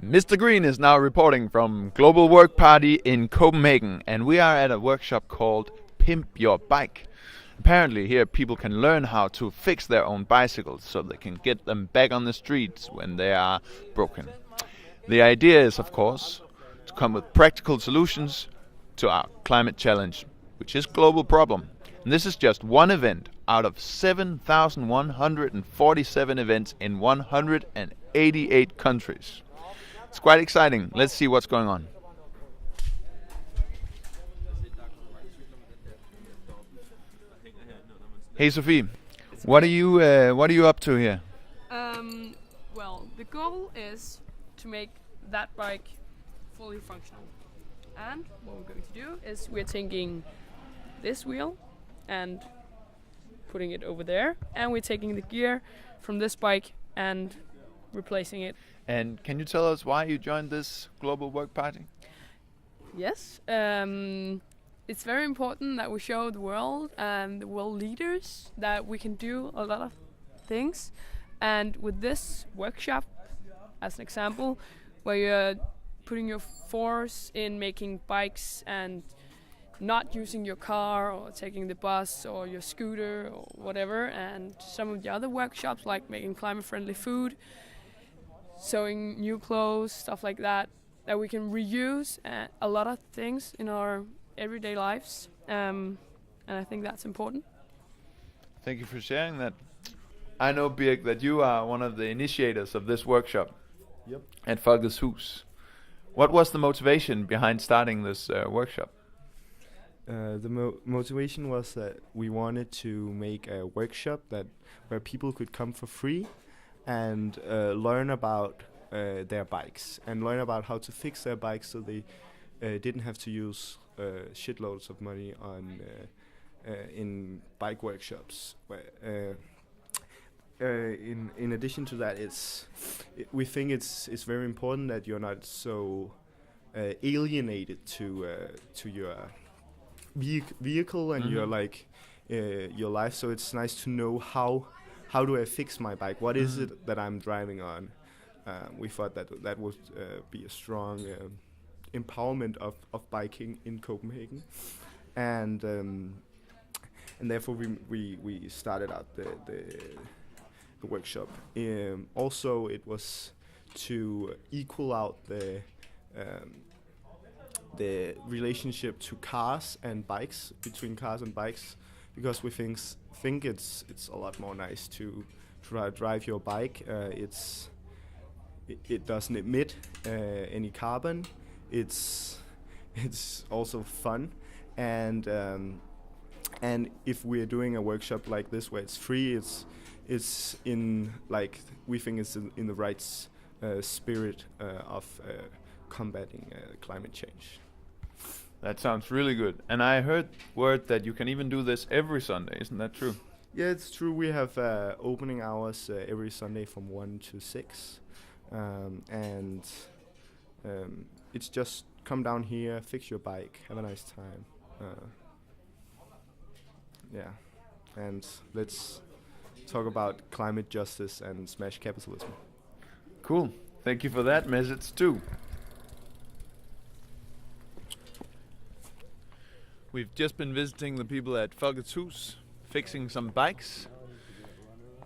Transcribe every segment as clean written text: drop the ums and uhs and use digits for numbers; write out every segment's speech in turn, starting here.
Mr. Green is now reporting from Global Work Party in Copenhagen, and we are at a workshop called Pimp Your Bike. Apparently here people can learn how to fix their own bicycles so they can get them back on the streets when they are broken. The idea is, of course, to come with practical solutions to our climate challenge, which is a global problem. And this is just one event out of 7,147 events in 188 countries. It's quite exciting. Let's see what's going on. Hey Sophie, what are you up to here? Well, the goal is to make that bike fully functional. And what we're going to do is we're taking this wheel and putting it over there, and we're taking the gear from this bike and replacing it. And can you tell us why you joined this Global Work Party? Yes, it's very important that we show the world and the world leaders that we can do a lot of things. And with this workshop, as an example, where you're putting your force in making bikes and not using your car or taking the bus or your scooter or whatever, and some of the other workshops like making climate-friendly food, sewing new clothes, stuff like that, that we can reuse a lot of things in our everyday lives, and I think that's important. Thank you for sharing that. I know, Birk, that you are one of the initiators of this workshop. Yep. At Folkets Hus. What was the motivation behind starting this workshop? The motivation was that we wanted to make a workshop where people could come for free and learn about their bikes and learn about how to fix their bikes so they didn't have to use shitloads of money on in bike workshops. In addition to that, we think it's very important that you're not so alienated to your vehicle and your life. So it's nice to know how do I fix my bike? What is it that I'm driving on? We thought that would be a strong empowerment of biking in Copenhagen, and therefore we started out the workshop. Also, it was to equal out the relationship to cars and bikes, between cars and bikes, because we think it's a lot more nice to drive your bike. It doesn't emit any carbon. It's also fun, and if we're doing a workshop like this where it's free, it's in, like, we think it's in the right spirit of combating climate change. That sounds really good. And I heard word that you can even do this every Sunday. Isn't that true? Yeah, it's true. We have opening hours every Sunday from 1 to 6. And it's just come down here, fix your bike, have a nice time. Yeah, and let's talk about climate justice and smash capitalism. Cool. Thank you for that message too. We've just been visiting the people at Folkets Hus, fixing some bikes.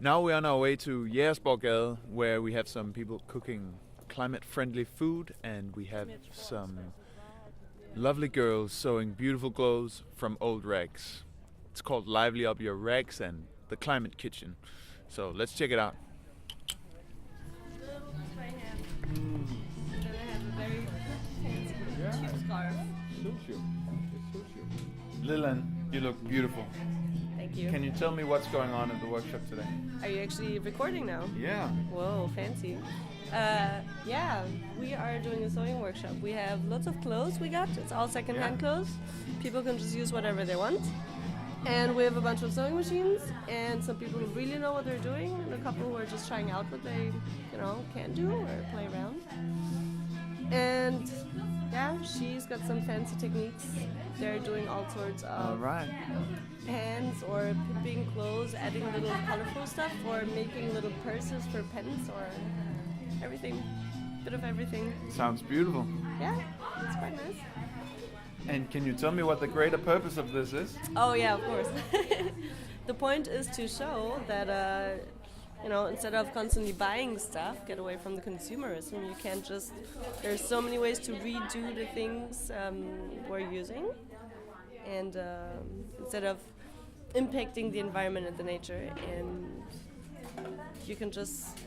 Now we're on our way to Jægersborggade, where we have some people cooking climate-friendly food, and we have some lovely girls sewing beautiful clothes from old rags. It's called Lively Up Your Rags and the Climate Kitchen. So let's check it out. Lillian, you look beautiful. Thank you. Can you tell me what's going on at the workshop today? Are you actually recording now? Yeah. Whoa, fancy. Yeah, we are doing a sewing workshop. We have lots of clothes we got. It's all second-hand clothes. People can just use whatever they want. And we have a bunch of sewing machines and some people who really know what they're doing and a couple who are just trying out what they, can do or play around. And yeah, she's got some fancy techniques. They're doing all sorts of pants or pipping clothes, adding little colorful stuff, or making little purses for pens or everything, bit of everything. Sounds beautiful. Yeah, it's quite nice. And can you tell me what the greater purpose of this is? Oh yeah, of course. The point is to show that instead of constantly buying stuff, get away from the consumerism. You can't just. There's so many ways to redo the things we're using, and instead of impacting the environment and the nature, and you can just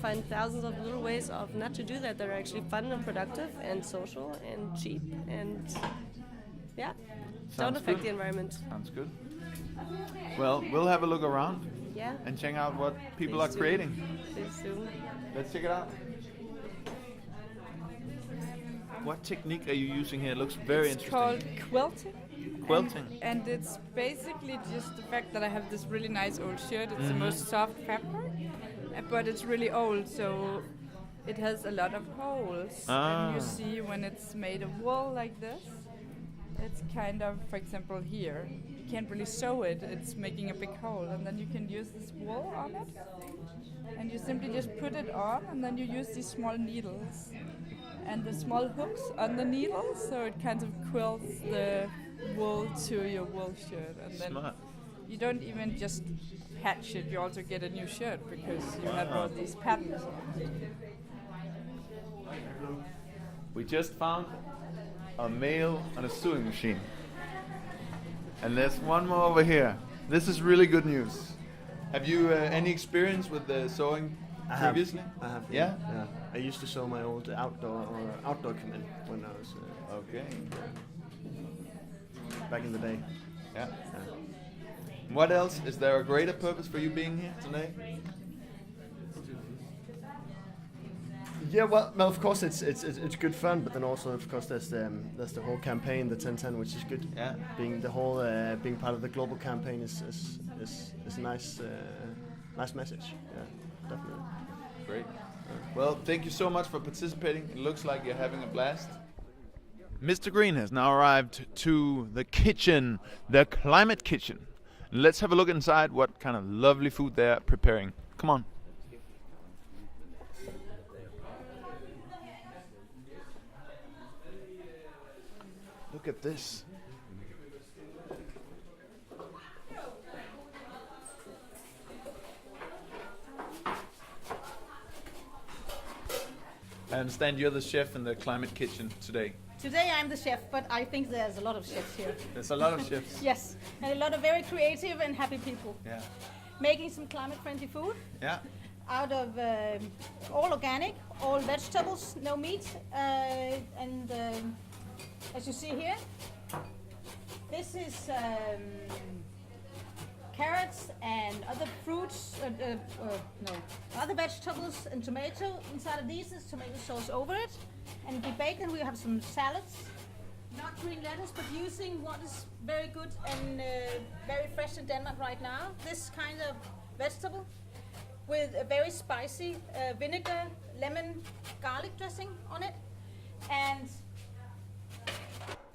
find thousands of little ways of not to do that that are actually fun and productive and social and cheap and don't affect the environment. Sounds good. Well, we'll have a look around and check out what people are creating. Please do. Let's check it out. What technique are you using here? It looks very It's interesting. called quilting. Quilting. And it's basically just the fact that I have this really nice old shirt. It's the most soft fabric, but it's really old, so it has a lot of holes. And you see when it's made of wool like this, it's kind of, for example, here. You can't really sew it. It's making a big hole, and then you can use this wool on it. And you simply just put it on, and then you use these small needles and the small hooks on the needles, so it kind of quilts the wool to your wool shirt. And then Smart. you don't even just patch it, you also get a new shirt because you have all these patterns on it. We just found a male on a sewing machine. And there's one more over here. This is really good news. Have you any experience with sewing previously? I have. Yeah? Yeah. I used to sew my old outdoor command when I was Okay. back in the day. Yeah. What else? Is there a greater purpose for you being here today? Yeah, well, of course it's good fun, but then also of course there's the whole campaign, the 1010, which is good. Yeah. Being the whole being part of the global campaign is a nice message. Yeah, definitely. Great. Well, thank you so much for participating. It looks like you're having a blast. Mr. Green has now arrived to the kitchen, the climate kitchen. Let's have a look inside what kind of lovely food they're preparing. Come on. Look at this. I understand you're the chef in the climate kitchen today. Today I'm the chef, but I think there's a lot of chefs here. There's a lot of chefs. Yes, and a lot of very creative and happy people. Yeah. Making some climate-friendly food Yeah. out of all organic, all vegetables, no meat, and as you see here, this is carrots and other fruits, other vegetables and tomato. Inside of these is tomato sauce over it. And the bacon, we have some salads, not green lettuce, but using what is very good and very fresh in Denmark right now. This kind of vegetable with a very spicy vinegar, lemon, garlic dressing on it. And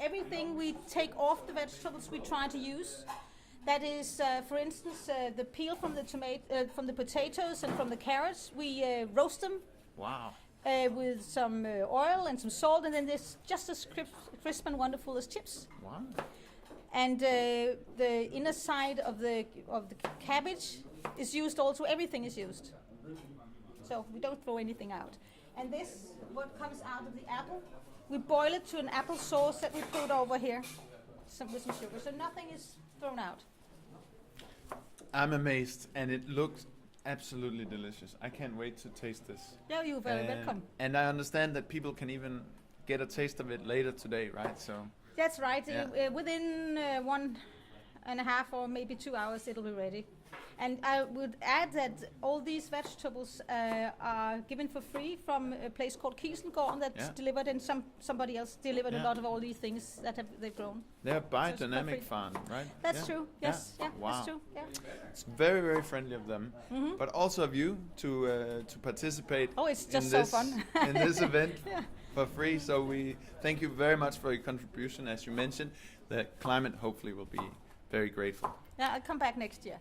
everything we take off the vegetables we try to use. That is, for instance, the peel from the potatoes and from the carrots. We roast them. Wow. With some oil and some salt, and then there's just as crisp and wonderful as chips. Wow. And the inner side of the cabbage is used also. Everything is used, so we don't throw anything out. And this, what comes out of the apple, we boil it to an apple sauce that we put over here, with some sugar, so nothing is thrown out. I'm amazed, and it looks absolutely delicious. I can't wait to taste this. Yeah, you're very welcome. And I understand that people can even get a taste of it later today, right? So That's right. Yeah. Within 1.5 or maybe 2 hours, it'll be ready. And I would add that all these vegetables are given for free from a place called Kiesengården that's delivered, and somebody else delivered a lot of all these things that they've grown. They're So it's for biodynamic free. farm, right? That's true. Yes. Yeah. Wow. That's true. Yeah. It's very, very friendly of them, but also of you to participate. Oh, it's just in so this, fun. in this event for free. So we thank you very much for your contribution. As you mentioned, the climate hopefully will be very grateful. Yeah, I'll come back next year.